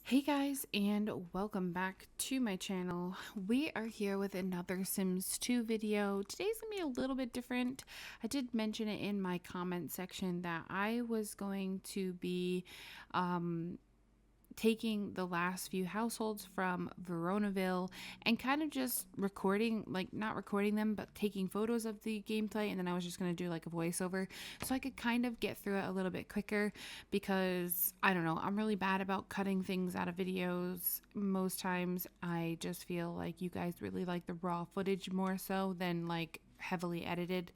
Hey guys, and welcome back to my channel. We are here with another Sims 2 video. Today's gonna be a little bit different. I did mention it in my comment section that I was going to be taking the last few households from Veronaville and kind of just recording, like not recording them, but taking photos of the gameplay. And then I was just going to do like a voiceover so I could kind of get through it a little bit quicker because I don't know, I'm really bad about cutting things out of videos. Most times I just feel like you guys really like the raw footage more so than like heavily edited.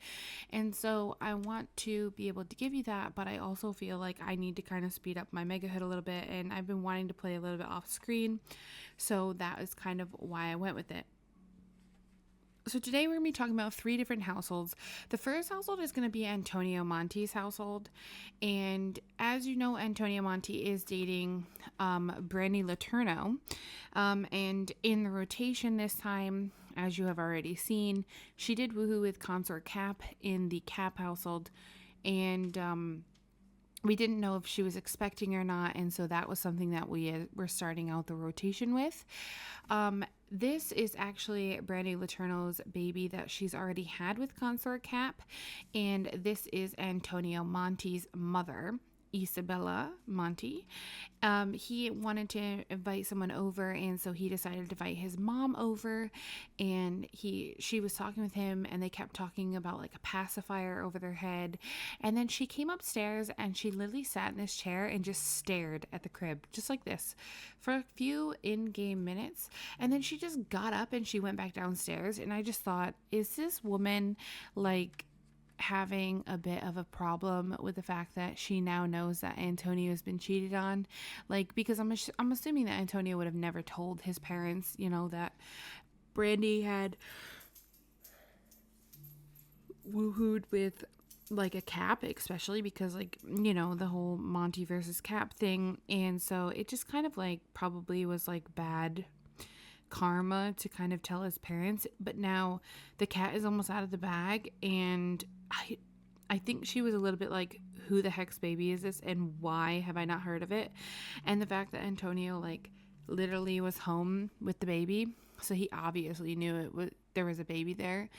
And so I want to be able to give you that, but I also feel like I need to kind of speed up my Megahood a little bit, and I've been wanting to play a little bit off screen. So that is kind of why I went with it. So today we're going to be talking about three different households. The first household is going to be Antonio Monti's household. And as you know, Antonio Monti is dating Brandy Laterno. And in the rotation this time, as you have already seen, she did woohoo with Consort Cap in the Cap household. And we didn't know if she was expecting or not, and so that was something that we were starting out the rotation with. This is actually Brandy Laterno's baby that she's already had with Consort Cap, and this is Antonio Monti's mother, Isabella Monti. He wanted to invite someone over, and so he decided to invite his mom over. And she was talking with him, and they kept talking about like a pacifier over their head. And then she came upstairs, and she literally sat in this chair and just stared at the crib, just like this, for a few in-game minutes. And then she just got up and she went back downstairs. And I just thought, is this woman like having a bit of a problem with the fact that she now knows that Antonio has been cheated on? Like, because I'm assuming that Antonio would have never told his parents, that Brandy had woohooed with like a Cap, especially because like, the whole Monty versus Cap thing. And so it just kind of like probably was like bad karma to kind of tell his parents. But now the cat is almost out of the bag, and I think she was a little bit like, who the heck's baby is this, and why have I not heard of it? And the fact that Antonio like literally was home with the baby, so he obviously knew there was a baby there.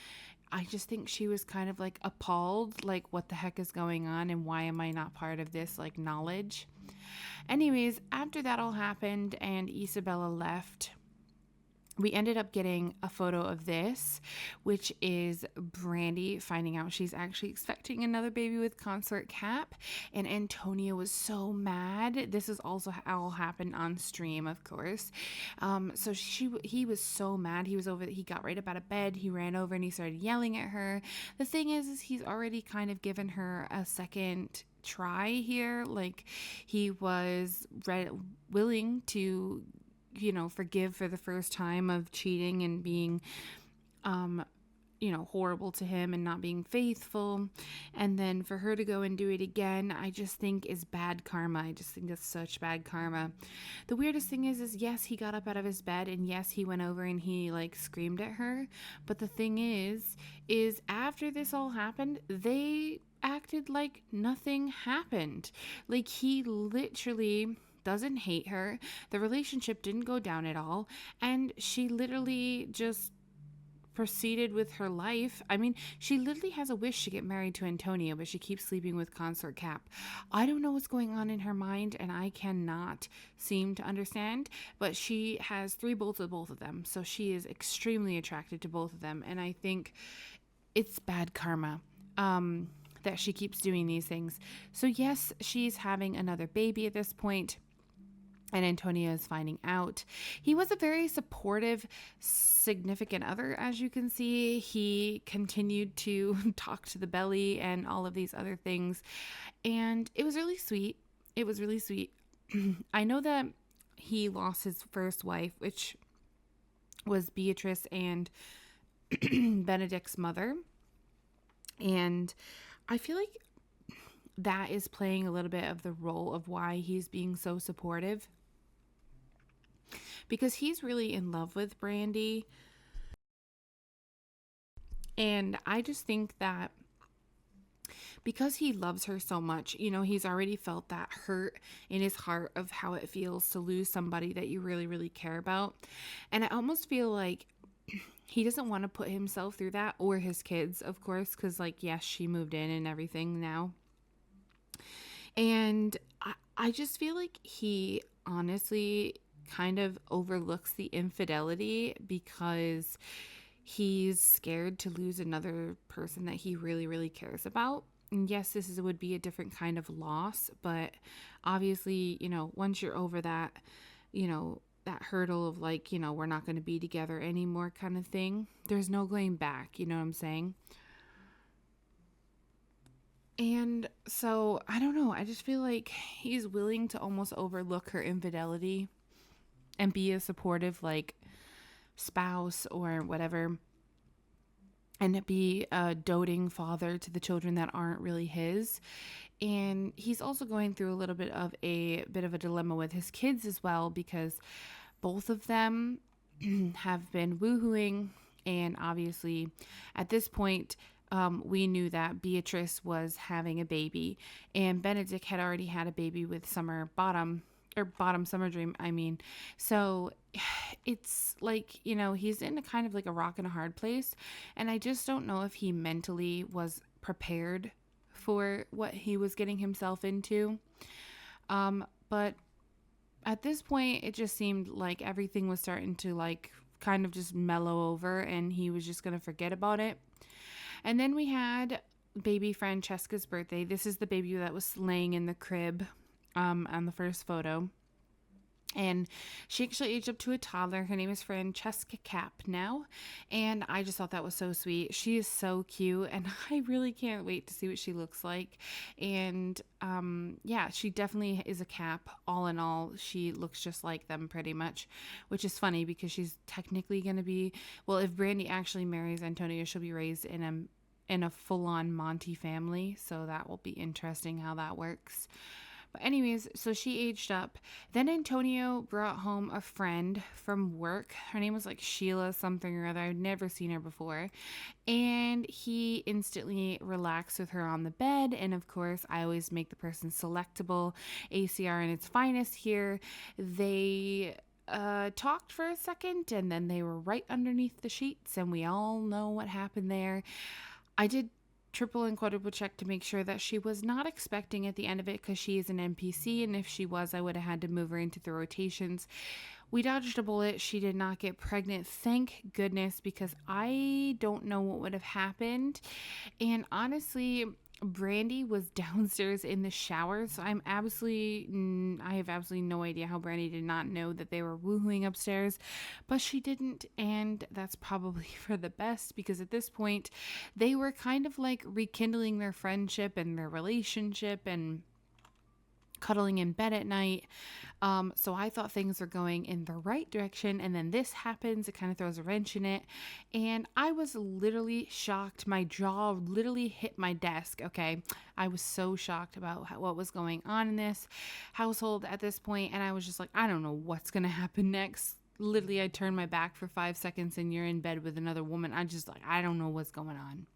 I just think she was kind of like appalled, like, what the heck is going on, and why am I not part of this like knowledge? Anyways, after that all happened and Isabella left, we ended up getting a photo of this, which is Brandy finding out she's actually expecting another baby with Consort Cap, and Antonio was so mad. This is also all happened on stream, of course. So he was so mad. He got right up out of bed. He ran over and he started yelling at her. The thing is he's already kind of given her a second try here. Like, he was willing to forgive for the first time of cheating and being, horrible to him and not being faithful. And then for her to go and do it again, I just think is bad karma. I just think that's such bad karma. The weirdest thing is yes, he got up out of his bed, and yes, he went over and he like screamed at her. But the thing is after this all happened, they acted like nothing happened. Like, he literally doesn't hate her. The relationship didn't go down at all. And she literally just proceeded with her life. I mean, she literally has a wish to get married to Antonio, but she keeps sleeping with Consort Cap. I don't know what's going on in her mind, and I cannot seem to understand, but she has three bolts with both of them. So she is extremely attracted to both of them. And I think it's bad karma. That she keeps doing these things. So yes, she's having another baby at this point, and Antonio is finding out. He was a very supportive, significant other, as you can see. He continued to talk to the belly and all of these other things, and it was really sweet. It was really sweet. I know that he lost his first wife, which was Beatrice and Benedict's mother, and I feel like that is playing a little bit of the role of why he's being so supportive, because he's really in love with Brandy. And I just think that because he loves her so much, he's already felt that hurt in his heart of how it feels to lose somebody that you really, really care about. And I almost feel like he doesn't want to put himself through that, or his kids, of course, because, like, yes, she moved in and everything now. And I just feel like he honestly kind of overlooks the infidelity because he's scared to lose another person that he really, really cares about. And yes, would be a different kind of loss, but obviously, once you're over that, that hurdle of, like, we're not going to be together anymore kind of thing, there's no going back, you know what I'm saying? And so, I don't know, I just feel like he's willing to almost overlook her infidelity and be a supportive, like, spouse or whatever, and be a doting father to the children that aren't really his. And he's also going through a little bit of a dilemma with his kids as well, because both of them have been woohooing. And obviously, at this point, we knew that Beatrice was having a baby, and Benedict had already had a baby with Summer Dream, I mean. So it's like, he's in a kind of like a rock and a hard place. And I just don't know if he mentally was prepared for what he was getting himself into. But at this point, it just seemed like everything was starting to, like, kind of just mellow over, and he was just going to forget about it. And then we had baby Francesca's birthday. This is the baby that was laying in the crib on the first photo. And she actually aged up to a toddler. Her name is Francesca Cap now. And I just thought that was so sweet. She is so cute. And I really can't wait to see what she looks like. And yeah, she definitely is a Cap. All in all, she looks just like them pretty much. Which is funny because she's technically going to be... Well, if Brandy actually marries Antonio, she'll be raised in a full-on Monty family. So that will be interesting how that works. But anyways, so she aged up. Then Antonio brought home a friend from work. Her name was like Sheila something or other. I'd never seen her before. And he instantly relaxed with her on the bed. And of course, I always make the person selectable. ACR in its finest here. They talked for a second, and then they were right underneath the sheets. And we all know what happened there. I did triple and quadruple check to make sure that she was not expecting at the end of it, because she is an NPC, and if she was, I would have had to move her into the rotations. We dodged a bullet. She did not get pregnant, thank goodness, because I don't know what would have happened. And honestly, Brandy was downstairs in the shower, so I have absolutely no idea how Brandy did not know that they were woohooing upstairs, but she didn't, and that's probably for the best, because at this point they were kind of like rekindling their friendship and their relationship and cuddling in bed at night. So I thought things were going in the right direction, and then this happens. It kind of throws a wrench in it, and I was literally shocked. My jaw literally hit my desk. Okay, I was so shocked about what was going on in this household at this point, and I was just like, I don't know what's gonna happen next. Literally, I turned my back for 5 seconds, and you're in bed with another woman. I don't know what's going on.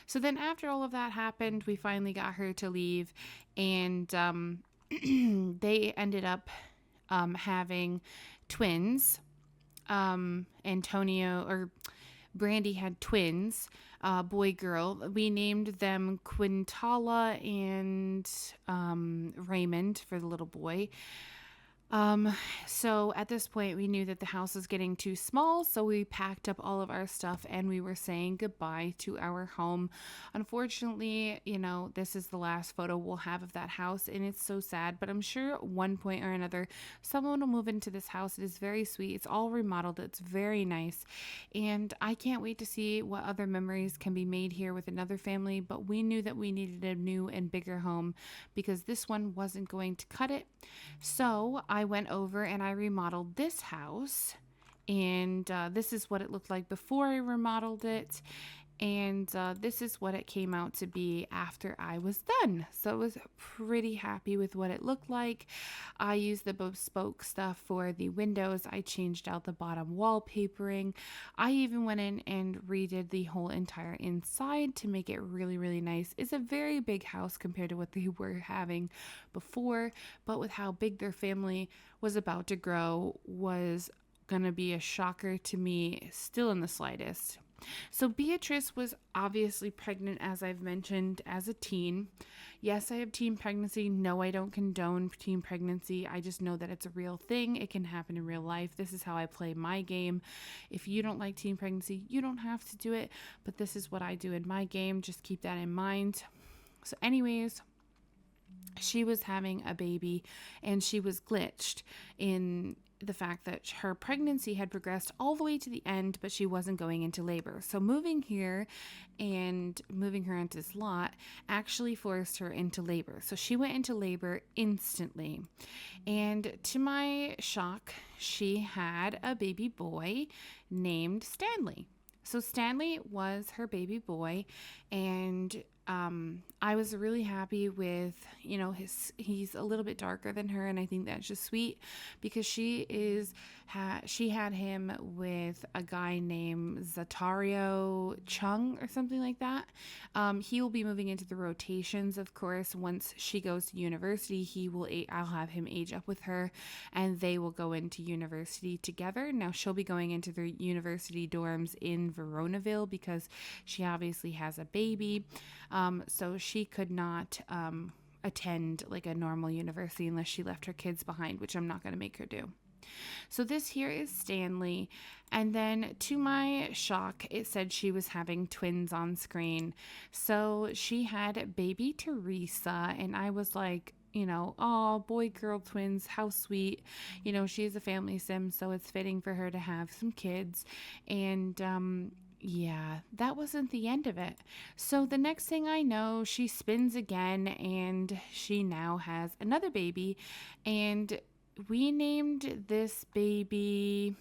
So then after all of that happened, we finally got her to leave, and they ended up having twins. Brandy had twins, boy, girl. We named them Quintala and Raymond for the little boy. So at this point we knew that the house was getting too small, so we packed up all of our stuff and we were saying goodbye to our home. Unfortunately, this is the last photo we'll have of that house, and it's so sad, but I'm sure at one point or another someone will move into this house. It is very sweet. It's all remodeled. It's very nice, and I can't wait to see what other memories can be made here with another family, but we knew that we needed a new and bigger home because this one wasn't going to cut it. So I went over and I remodeled this house, and this is what it looked like before I remodeled it. And this is what it came out to be after I was done. So I was pretty happy with what it looked like. I used the bespoke stuff for the windows. I changed out the bottom wallpapering. I even went in and redid the whole entire inside to make it really, really nice. It's a very big house compared to what they were having before, but with how big their family was about to grow was gonna be a shocker to me, still in the slightest. So Beatrice was obviously pregnant, as I've mentioned, as a teen. Yes, I have teen pregnancy. No, I don't condone teen pregnancy. I just know that it's a real thing. It can happen in real life. This is how I play my game. If you don't like teen pregnancy, you don't have to do it, but this is what I do in my game. Just keep that in mind. So anyways, she was having a baby and she was glitched in the fact that her pregnancy had progressed all the way to the end, but she wasn't going into labor. So moving here and moving her into this lot actually forced her into labor. So she went into labor instantly. And to my shock, she had a baby boy named Stanley. So Stanley was her baby boy, and I was really happy with, he's a little bit darker than her, and I think that's just sweet because she had him with a guy named Zatario Chung or something like that. He will be moving into the rotations, of course. Once she goes to university, I'll have him age up with her, and they will go into university together. Now she'll be going into the university dorms in Veronaville because she obviously has a baby. So she could not attend like a normal university unless she left her kids behind, which I'm not going to make her do. So this here is Stanley. And then to my shock, it said she was having twins on screen. So she had baby Teresa, and I was like, oh, boy, girl twins, how sweet. She's a family sim, so it's fitting for her to have some kids. And, yeah, that wasn't the end of it. So the next thing I know, she spins again and she now has another baby. And we named this baby,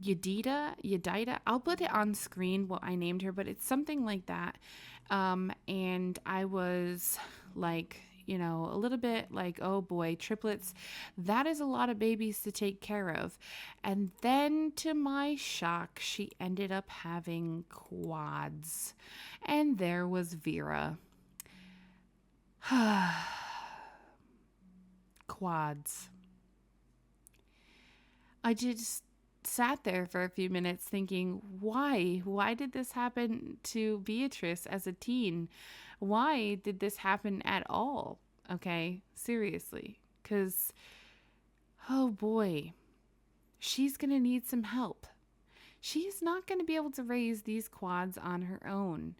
Yedida. I'll put it on screen what I named her, but it's something like that. And I was like, a little bit like, oh boy, triplets, that is a lot of babies to take care of. And then to my shock, she ended up having quads. And there was Vera. Quads. I just sat there for a few minutes thinking, why? Why did this happen to Beatrice as a teen? Why did this happen at all? Okay, seriously. Because, oh boy, she's going to need some help. She's not going to be able to raise these quads on her own.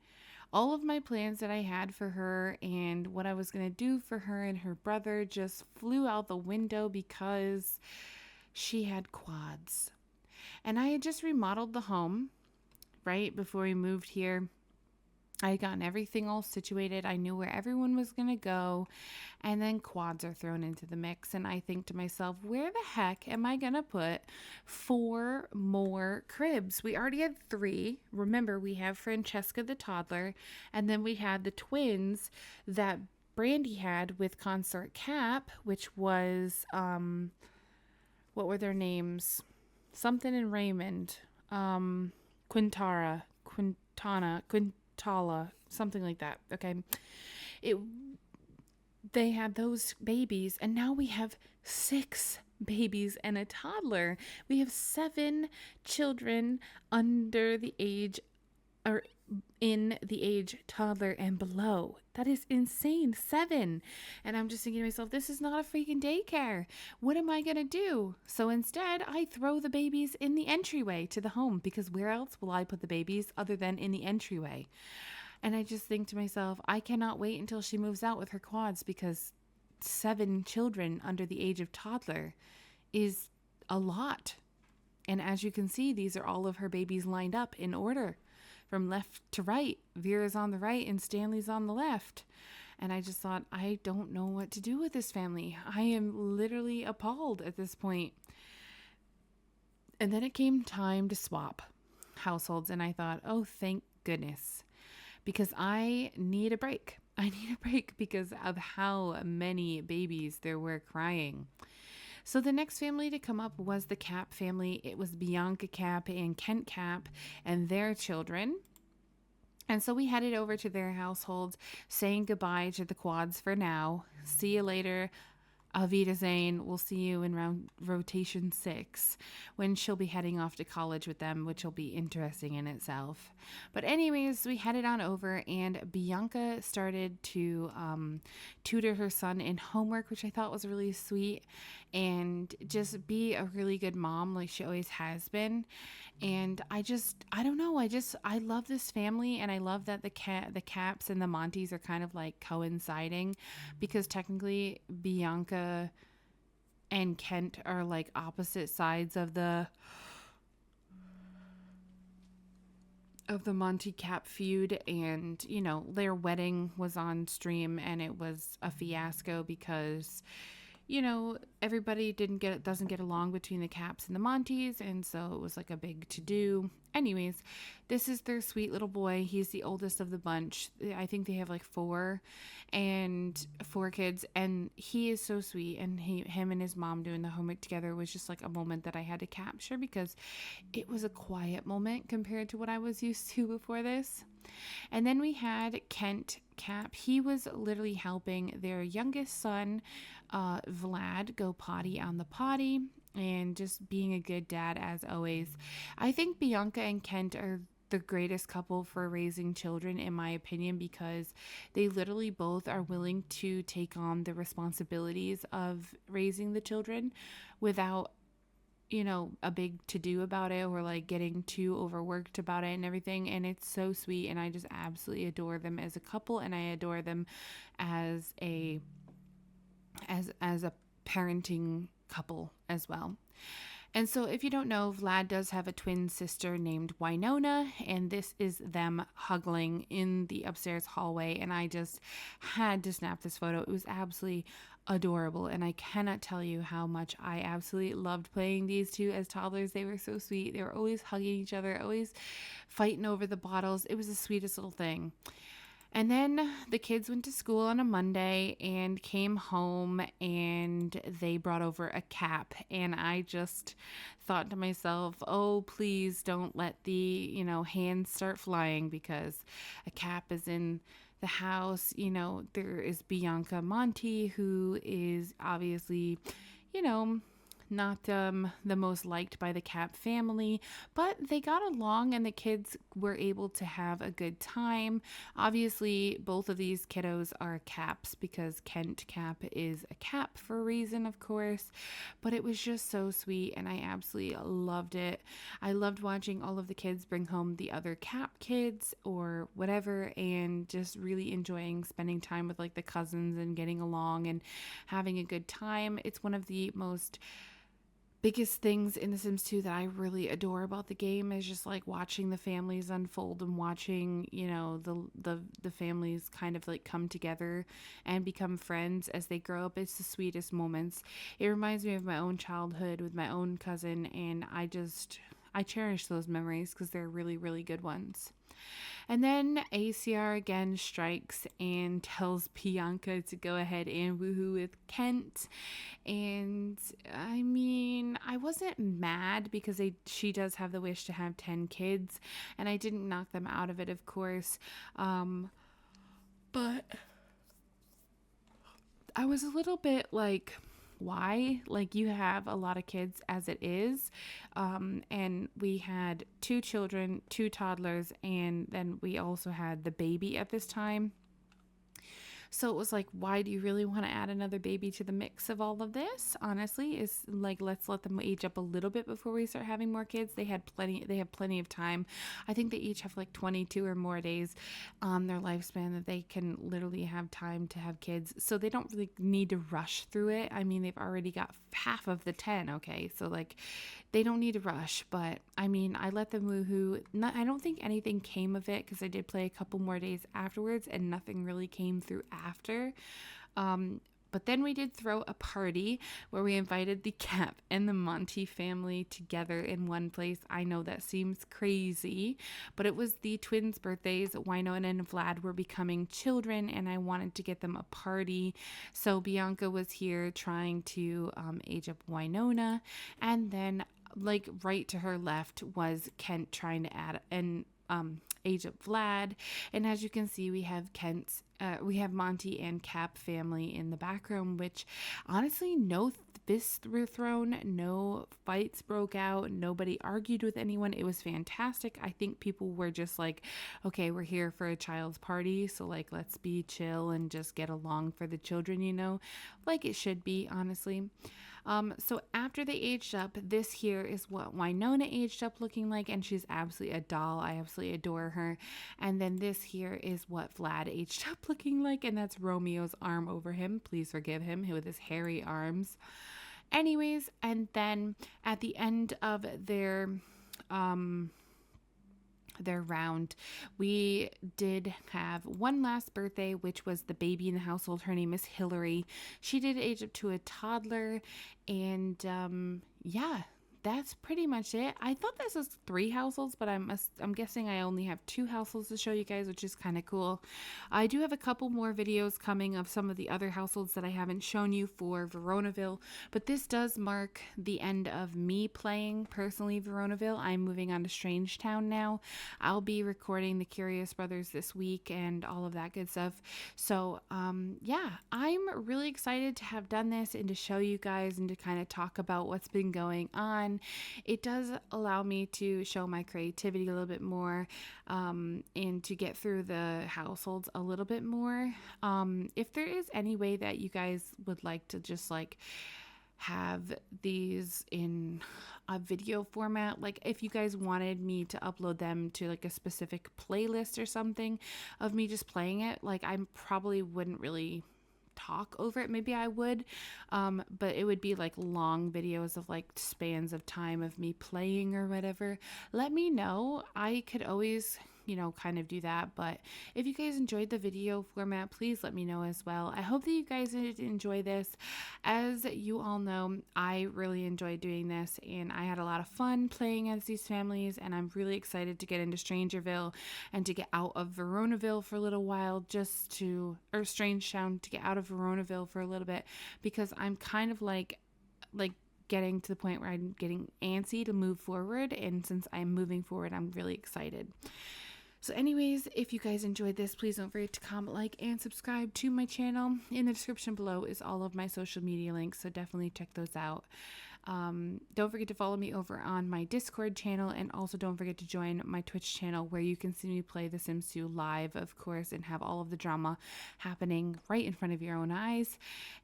All of my plans that I had for her and what I was going to do for her and her brother just flew out the window because she had quads. And I had just remodeled the home right before we moved here. I had gotten everything all situated. I knew where everyone was going to go. And then quads are thrown into the mix. And I think to myself, where the heck am I going to put 4 more cribs? We already had 3. Remember, we have Francesca the toddler. And then we had the twins that Brandy had with Consort Cap, which was, what were their names? Something and Raymond. Quintana, Tala, something like that. Okay. They had those babies, and now we have 6 babies and a toddler. We have 7 children under the age, or in the age toddler and below. That is insane. 7. And I'm just thinking to myself, this is not a freaking daycare. What am I going to do? So instead, I throw the babies in the entryway to the home, because where else will I put the babies other than in the entryway? And I just think to myself, I cannot wait until she moves out with her quads, because 7 children under the age of toddler is a lot. And as you can see, these are all of her babies lined up in order from left to right. Vera's on the right and Stanley's on the left. And I just thought, I don't know what to do with this family. I am literally appalled at this point. And then it came time to swap. households, and I thought, oh, thank goodness, because I need a break. I need a break because of how many babies there were crying. So the next family to come up was the Cap family. It was Bianca Cap and Kent Cap and their children. And so we headed over to their household, saying goodbye to the quads for now. See you later. Avita Zane, we'll see you in rotation 6 when she'll be heading off to college with them, which will be interesting in itself. But anyways, we headed on over, and Bianca started to tutor her son in homework, which I thought was really sweet, and just be a really good mom like she always has been. And I don't know, I love this family, and I love that the Caps and the Monties are kind of like coinciding, because technically Bianca and Kent are like opposite sides of the Monty Cap feud. And you know, their wedding was on stream and it was a fiasco because, you know, everybody doesn't get along between the Caps and the Monties, and so it was like a big to do. Anyways, this is their sweet little boy. He's the oldest of the bunch. I think they have like four kids, and he is so sweet. And him and his mom doing the homework together was just like a moment that I had to capture, because it was a quiet moment compared to what I was used to before this. And then we had Kent Cap. He was literally helping their youngest son, Vlad, go potty on the potty, and just being a good dad as always. I think Bianca and Kent are the greatest couple for raising children, in my opinion, because they literally both are willing to take on the responsibilities of raising the children without, you know, a big to do about it, or like getting too overworked about it and everything. And it's so sweet, and I just absolutely adore them as a couple, and I adore them as a parenting couple as well. And so if you don't know, Vlad does have a twin sister named Winona, and this is them hugging in the upstairs hallway, and I just had to snap this photo. It was absolutely adorable, and I cannot tell you how much I absolutely loved playing these two as toddlers. They were so sweet. They were always hugging each other, always fighting over the bottles. It was the sweetest little thing. And then the kids went to school on a Monday and came home, and they brought over a cap. And I just thought to myself, oh, please don't let the, you know, hands start flying, because a cap is in the house. You know, there is Bianca Monty, who is obviously, you know, not the most liked by the Cap family, but they got along and the kids were able to have a good time. Obviously, both of these kiddos are Caps, because Kent Cap is a Cap for a reason, of course, but it was just so sweet, and I absolutely loved it. I loved watching all of the kids bring home the other Cap kids or whatever, and just really enjoying spending time with like the cousins and getting along and having a good time. It's one of the biggest things in The Sims 2 that I really adore about the game, is just like watching the families unfold and watching, you know, the families kind of like come together and become friends as they grow up. It's the sweetest moments. It reminds me of my own childhood with my own cousin, and I cherish those memories because they're really, really good ones. And then ACR again strikes and tells Bianca to go ahead and woohoo with Kent. And I mean, I wasn't mad, because she does have the wish to have 10 kids, and I didn't knock them out of it, of course. But I was a little bit like, why? Like, you have a lot of kids as it is. And we had 2 children, 2 toddlers, and then we also had the baby at this time. So it was like, why do you really want to add another baby to the mix of all of this? Honestly, is like, let's let them age up a little bit before we start having more kids. They have plenty of time. I think they each have like 22 or more days on their lifespan that they can literally have time to have kids. So they don't really need to rush through it. I mean, they've already got half of the 10. Okay. So like, they don't need to rush, but I mean, I let them woohoo. I don't think anything came of it, because I did play a couple more days afterwards and nothing really came through after. But then we did throw a party where we invited the Cap and the Monty family together in one place. I know that seems crazy, but it was the twins' birthdays. Winona and Vlad were becoming children, and I wanted to get them a party. So Bianca was here trying to age up Winona, and then like right to her left was Kent trying to add an age up Vlad. And as you can see, we have we have Monty and Cap family in the background, which honestly, no fists were thrown, no fights broke out, nobody argued with anyone. It was fantastic. I think people were just like, okay, we're here for a child's party, so like let's be chill and just get along for the children, like it should be, honestly. So after they aged up, this here is what Winona aged up looking like, and she's absolutely a doll. I absolutely adore her. And then this here is what Vlad aged up looking like, and that's Romeo's arm over him. Please forgive him with his hairy arms. Anyways, and then at the end of their round, we did have one last birthday, which was the baby in the household. Her name is Hillary. She did age up to a toddler, and yeah, that's pretty much it. I thought this was 3 households, but I'm guessing I only have 2 households to show you guys, which is kind of cool. I do have a couple more videos coming of some of the other households that I haven't shown you for Veronaville, but this does mark the end of me playing personally Veronaville. I'm moving on to Strangetown now. I'll be recording the Curious Brothers this week and all of that good stuff. So yeah, I'm really excited to have done this and to show you guys and to kind of talk about what's been going on. It does allow me to show my creativity a little bit more, and to get through the households a little bit more. If there is any way that you guys would like to just like have these in a video format, like if you guys wanted me to upload them to like a specific playlist or something of me just playing it, like I probably wouldn't really talk over it. Maybe I would, but it would be like long videos of like spans of time of me playing or whatever. Let me know. I could always kind of do that. But if you guys enjoyed the video format, please let me know as well. I hope that you guys enjoy this. As you all know, I really enjoyed doing this, and I had a lot of fun playing as these families, and I'm really excited to get into Strangerville and to get out of Veronaville for a little while, or Strangetown, to get out of Veronaville for a little bit, because I'm kind of like getting to the point where I'm getting antsy to move forward, and since I'm moving forward, I'm really excited. So anyways, if you guys enjoyed this, please don't forget to comment, like, and subscribe to my channel. In the description below is all of my social media links, so definitely check those out. Don't forget to follow me over on my Discord channel, and also don't forget to join my Twitch channel where you can see me play The Sims 2 live, of course, and have all of the drama happening right in front of your own eyes.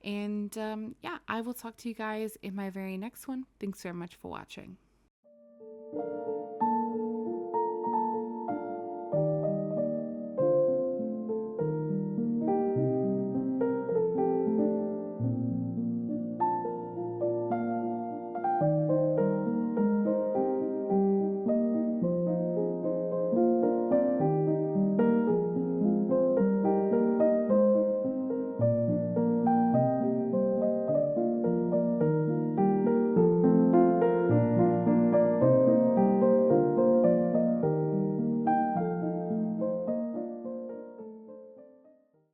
And yeah, I will talk to you guys in my very next one. Thanks very much for watching.